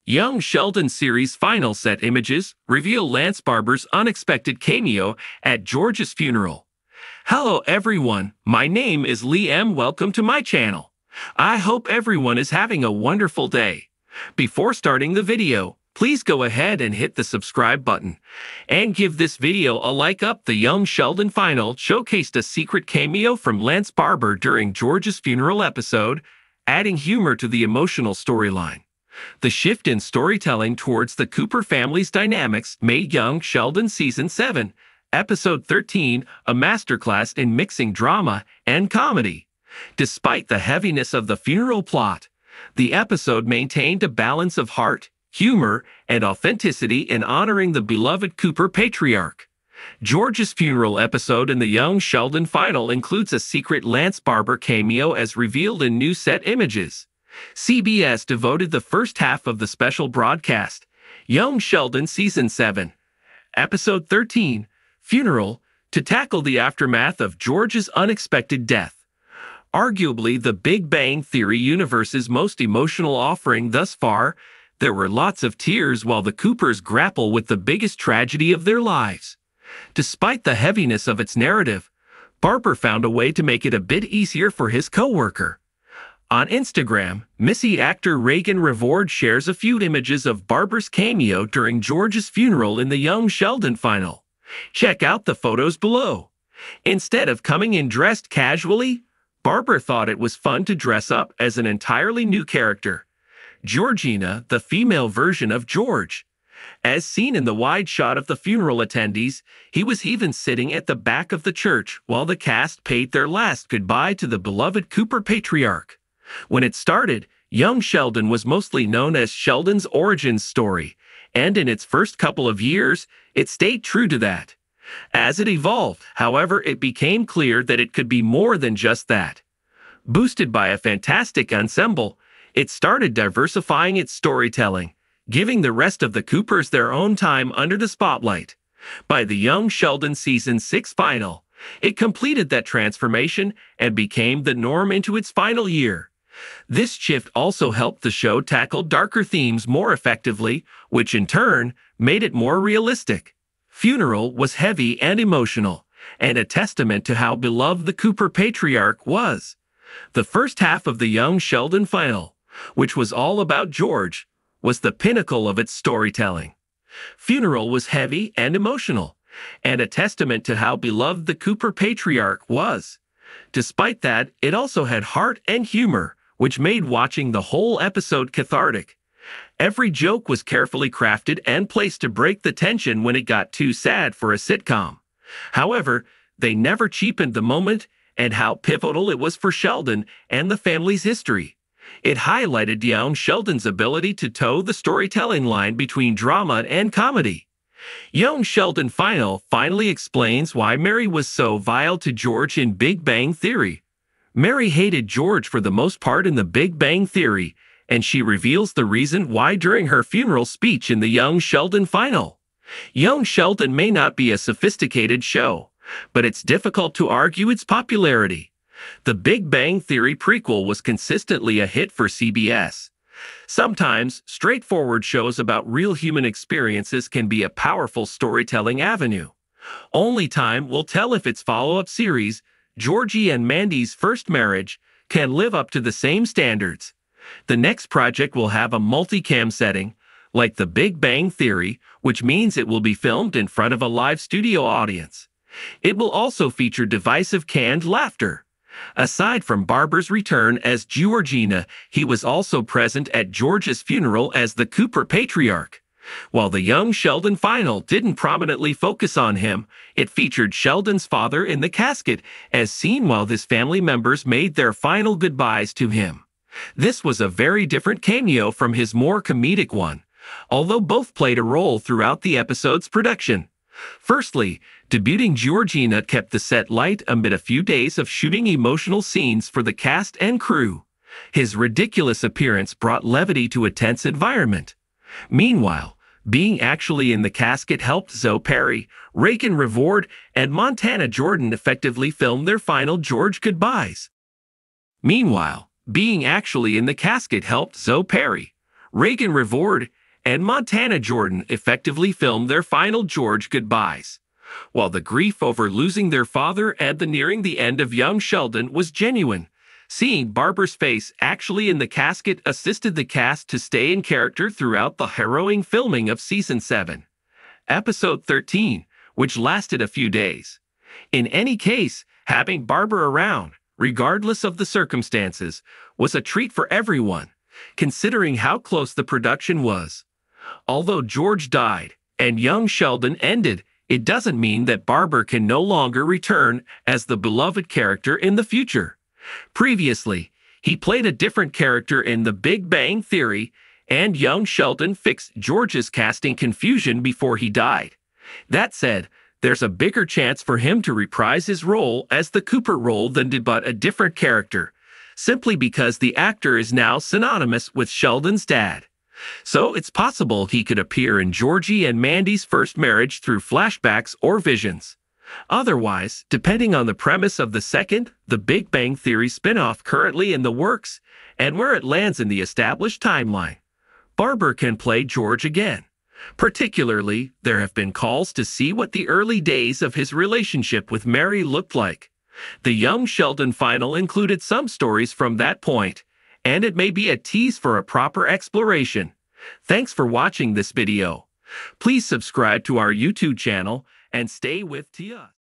Young Sheldon series final set images reveal Lance Barber's unexpected cameo at George's funeral. Hello everyone, my name is Liam. Welcome to my channel. I hope everyone is having a wonderful day. Before starting the video, please go ahead and hit the subscribe button and give this video a like up. The Young Sheldon final showcased a secret cameo from Lance Barber during George's funeral episode, adding humor to the emotional storyline. The shift in storytelling towards the Cooper family's dynamics made Young Sheldon Season 7, Episode 13, a masterclass in mixing drama and comedy. Despite the heaviness of the funeral plot, the episode maintained a balance of heart, humor, and authenticity in honoring the beloved Cooper patriarch. George's funeral episode in the Young Sheldon final includes a secret Lance Barber cameo as revealed in new set images. CBS devoted the first half of the special broadcast, Young Sheldon Season 7, Episode 13, Funeral, to tackle the aftermath of George's unexpected death. Arguably the Big Bang Theory universe's most emotional offering thus far, there were lots of tears while the Coopers grapple with the biggest tragedy of their lives. Despite the heaviness of its narrative, Barber found a way to make it a bit easier for his co-worker. On Instagram, Missy actor Reagan Revord shares a few images of Barber's cameo during George's funeral in the Young Sheldon final. Check out the photos below. Instead of coming in dressed casually, Barber thought it was fun to dress up as an entirely new character, Georgina, the female version of George. As seen in the wide shot of the funeral attendees, he was even sitting at the back of the church while the cast paid their last goodbye to the beloved Cooper patriarch. When it started, Young Sheldon was mostly known as Sheldon's origin story, and in its first couple of years, it stayed true to that. As it evolved, however, it became clear that it could be more than just that. Boosted by a fantastic ensemble, it started diversifying its storytelling, giving the rest of the Coopers their own time under the spotlight. By the Young Sheldon Season 6 final, it completed that transformation and became the norm into its final year. This shift also helped the show tackle darker themes more effectively, which in turn made it more realistic. Funeral was heavy and emotional, and a testament to how beloved the Cooper patriarch was. The first half of the Young Sheldon final, which was all about George, was the pinnacle of its storytelling. Funeral was heavy and emotional, and a testament to how beloved the Cooper patriarch was. Despite that, it also had heart and humor, which made watching the whole episode cathartic. Every joke was carefully crafted and placed to break the tension when it got too sad for a sitcom. However, they never cheapened the moment and how pivotal it was for Sheldon and the family's history. It highlighted Young Sheldon's ability to toe the storytelling line between drama and comedy. Young Sheldon final finally explains why Mary was so vile to George in Big Bang Theory. Mary hated George for the most part in the Big Bang Theory, and she reveals the reason why during her funeral speech in the Young Sheldon final. Young Sheldon may not be a sophisticated show, but it's difficult to argue its popularity. The Big Bang Theory prequel was consistently a hit for CBS. Sometimes, straightforward shows about real human experiences can be a powerful storytelling avenue. Only time will tell if its follow-up series, Georgie and Mandy's First Marriage, can live up to the same standards. The next project will have a multicam setting, like The Big Bang Theory, which means it will be filmed in front of a live studio audience. It will also feature divisive canned laughter. Aside from Barber's return as Georgina, he was also present at George's funeral as the Cooper patriarch. While the Young Sheldon final didn't prominently focus on him, it featured Sheldon's father in the casket, as seen while his family members made their final goodbyes to him. This was a very different cameo from his more comedic one, although both played a role throughout the episode's production. Firstly, debuting Georgina kept the set light amid a few days of shooting emotional scenes for the cast and crew. His ridiculous appearance brought levity to a tense environment. Meanwhile, being actually in the casket helped Zoe Perry, Reagan Revord, and Montana Jordan effectively film their final George goodbyes. Meanwhile, being actually in the casket helped Zoe Perry, Reagan Revord and Montana Jordan effectively filmed their final George goodbyes. While the grief over losing their father and the nearing the end of young Sheldon was genuine, seeing Barber's face actually in the casket assisted the cast to stay in character throughout the harrowing filming of Season 7, Episode 13, which lasted a few days. In any case, having Barber around, regardless of the circumstances, was a treat for everyone, considering how close the production was. Although George died and young Sheldon ended, it doesn't mean that Barber can no longer return as the beloved character in the future. Previously, he played a different character in The Big Bang Theory, and young Sheldon fixed George's casting confusion before he died. That said, there's a bigger chance for him to reprise his role as the Cooper role than did but a different character, simply because the actor is now synonymous with Sheldon's dad. So it's possible he could appear in Georgie and Mandy's first marriage through flashbacks or visions. Otherwise, depending on the premise of the second, The Big Bang Theory spin-off currently in the works, and where it lands in the established timeline, Barber can play George again. Particularly, there have been calls to see what the early days of his relationship with Mary looked like. The young Sheldon final included some stories from that point, and it may be a tease for a proper exploration. Thanks for watching this video. Please subscribe to our YouTube channel and stay with us.